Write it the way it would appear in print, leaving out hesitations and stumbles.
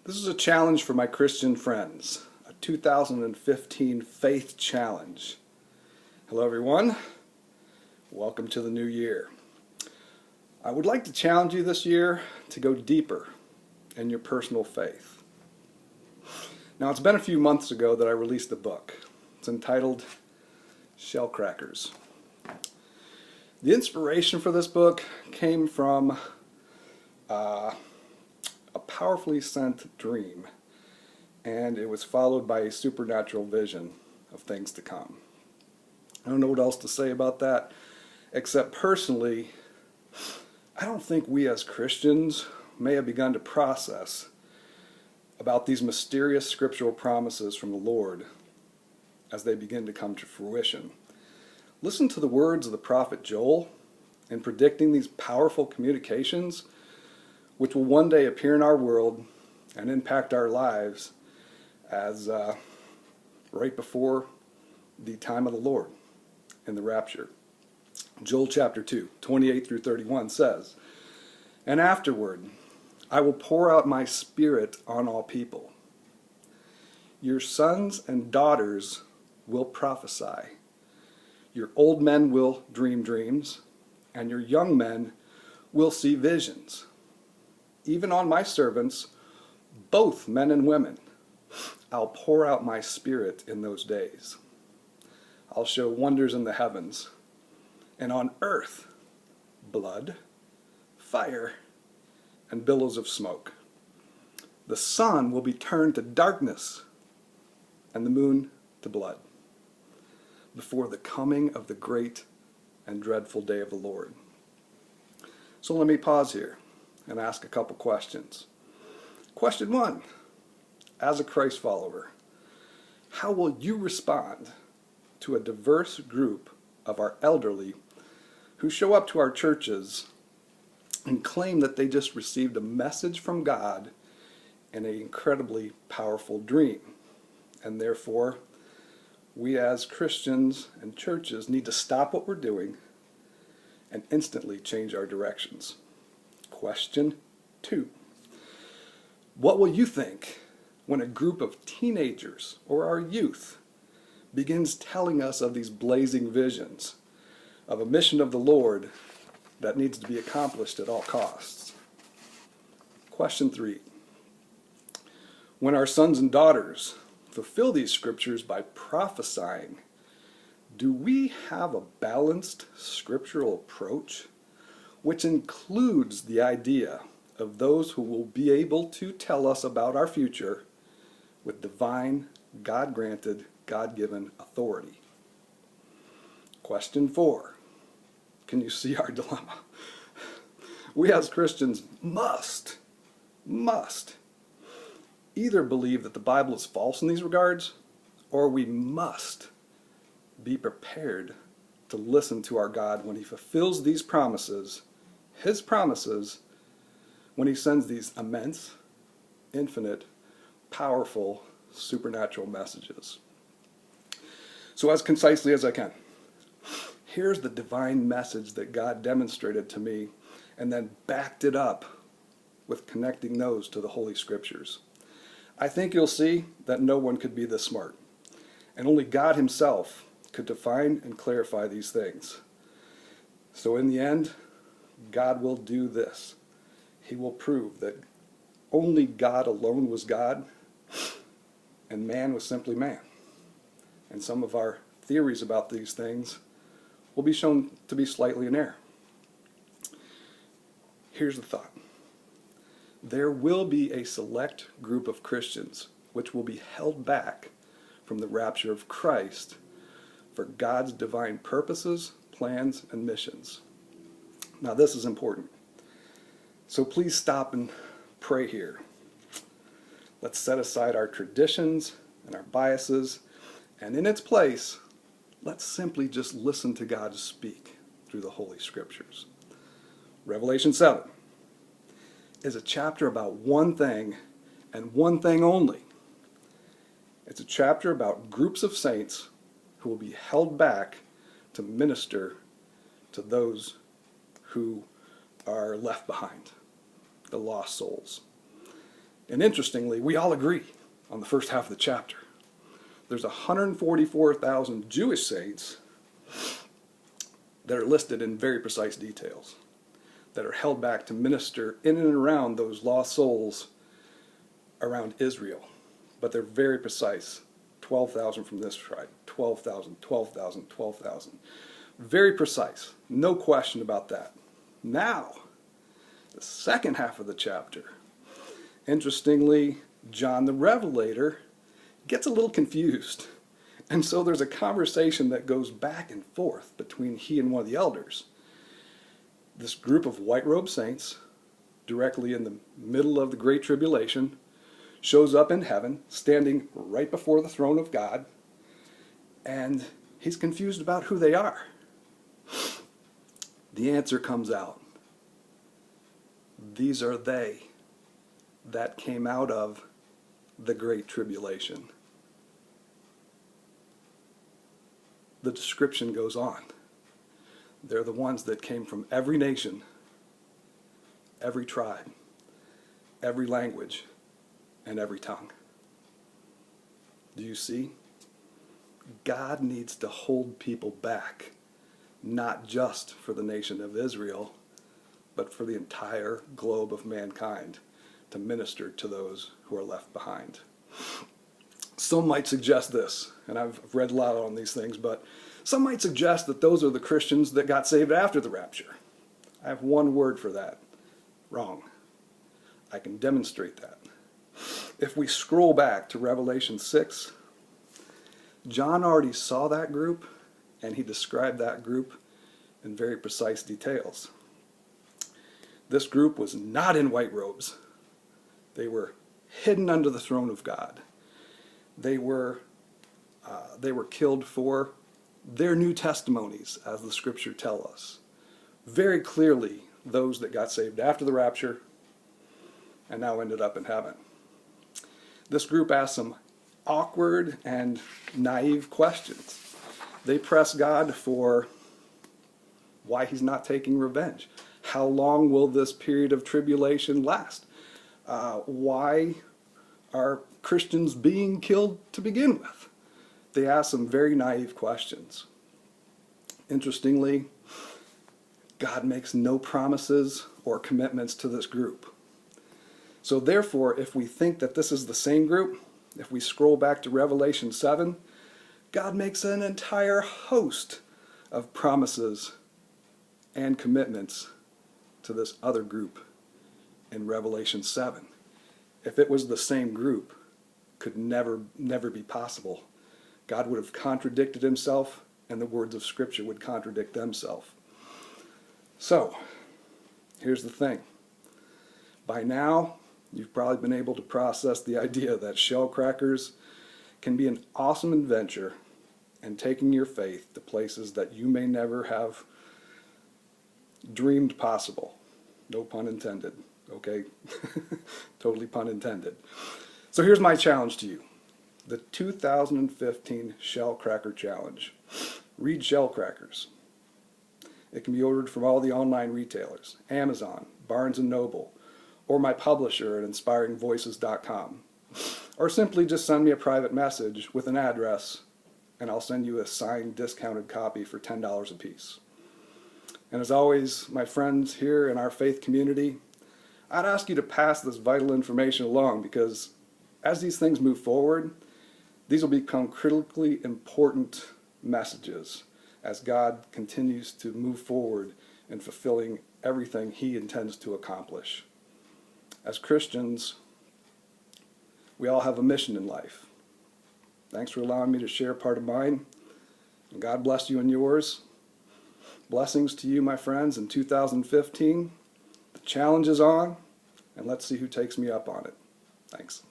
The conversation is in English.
This is a challenge for my Christian friends, a 2015 faith challenge. Hello everyone, welcome to the new year. I would like to challenge you this year to go deeper in your personal faith. Now, it's been a few months ago that I released a book. It's entitled Shellcrackers. The inspiration for this book came from a powerfully sent dream, and it was followed by a supernatural vision of things to come. I don't know what else to say about that, except personally, I don't think we as Christians may have begun to process about these mysterious scriptural promises from the Lord as they begin to come to fruition. Listen to the words of the prophet Joel in predicting these powerful communications which will one day appear in our world and impact our lives as right before the time of the Lord in the Rapture. Joel chapter 2, 28 through 31 says, "And afterward I will pour out my spirit on all people. Your sons and daughters will prophesy. Your old men will dream dreams, and your young men will see visions. Even on my servants, both men and women, I'll pour out my spirit in those days. I'll show wonders in the heavens, and on earth, blood, fire, and billows of smoke. The sun will be turned to darkness, and the moon to blood, before the coming of the great and dreadful day of the Lord." So let me pause here and ask a couple questions. Question 1, as a Christ follower, how will you respond to a diverse group of our elderly who show up to our churches and claim that they just received a message from God in an incredibly powerful dream, and therefore we as Christians and churches need to stop what we're doing and instantly change our directions? Question 2, what will you think when a group of teenagers or our youth begins telling us of these blazing visions of a mission of the Lord that needs to be accomplished at all costs? Question 3, when our sons and daughters fulfill these scriptures by prophesying, do we have a balanced scriptural approach which includes the idea of those who will be able to tell us about our future with divine, God-granted, God-given authority? Question 4, can you see our dilemma? We as Christians must either believe that the Bible is false in these regards, or we must be prepared to listen to our God when He fulfills these promises, His promises, when He sends these immense, infinite, powerful, supernatural messages. So as concisely as I can, here's the divine message that God demonstrated to me and then backed it up with connecting those to the Holy Scriptures. I think you'll see that no one could be this smart, and only God Himself could define and clarify these things. So in the end, God will do this. He will prove that only God alone was God, and man was simply man. And some of our theories about these things will be shown to be slightly in error. Here's the thought. There will be a select group of Christians which will be held back from the rapture of Christ for God's divine purposes, plans, and missions. Now this is important. So please stop and pray here. Let's set aside our traditions and our biases, and in its place, let's simply just listen to God speak through the Holy Scriptures. Revelation 7 is a chapter about one thing and one thing only. It's a chapter about groups of saints who will be held back to minister to those who are left behind, the lost souls. And interestingly, we all agree on the first half of the chapter. There's 144,000 Jewish saints that are listed in very precise details, that are held back to minister in and around those lost souls around Israel. But they're very precise. 12,000 from this tribe, 12,000, 12,000, 12,000. Very precise. No question about that. Now, the second half of the chapter. Interestingly, John the Revelator gets a little confused. And so there's a conversation that goes back and forth between he and one of the elders. This group of white-robed saints, directly in the middle of the Great Tribulation, shows up in heaven, standing right before the throne of God, and he's confused about who they are. The answer comes out. These are they that came out of the Great Tribulation. The description goes on. They're the ones that came from every nation, every tribe, every language, and every tongue. Do you see? God needs to hold people back, not just for the nation of Israel, but for the entire globe of mankind, to minister to those who are left behind. Some might suggest this, and I've read a lot on these things, but some might suggest that those are the Christians that got saved after the rapture. I have one word for that. Wrong. I can demonstrate that. If we scroll back to Revelation 6, John already saw that group, and he described that group in very precise details. This group was not in white robes. They were hidden under the throne of God. They were killed for their new testimonies, as the scripture tell us. Very clearly, those that got saved after the rapture and now ended up in heaven. This group asked some awkward and naive questions. They press God for why he's not taking revenge. How long will this period of tribulation last? Why are Christians being killed to begin with? They ask some very naive questions. Interestingly, God makes no promises or commitments to this group. So therefore, if we think that this is the same group, if we scroll back to Revelation 7, God makes an entire host of promises and commitments to this other group in Revelation 7. If it was the same group, could never be possible. God would have contradicted himself, and the words of Scripture would contradict themselves. So, here's the thing. By now, you've probably been able to process the idea that shell crackers can be an awesome adventure in taking your faith to places that you may never have dreamed possible. No pun intended, okay? Totally pun intended. So here's my challenge to you. The 2015 Shell Cracker Challenge. Read shell crackers. It can be ordered from all the online retailers, Amazon, Barnes & Noble, or my publisher at inspiringvoices.com. Or simply just send me a private message with an address, and I'll send you a signed, discounted copy for $10 a piece. And as always, my friends here in our faith community, I'd ask you to pass this vital information along, because as these things move forward, these will become critically important messages as God continues to move forward in fulfilling everything he intends to accomplish. As Christians, we all have a mission in life. Thanks for allowing me to share part of mine. And God bless you and yours. Blessings to you, my friends, in 2015. The challenge is on, and let's see who takes me up on it. Thanks.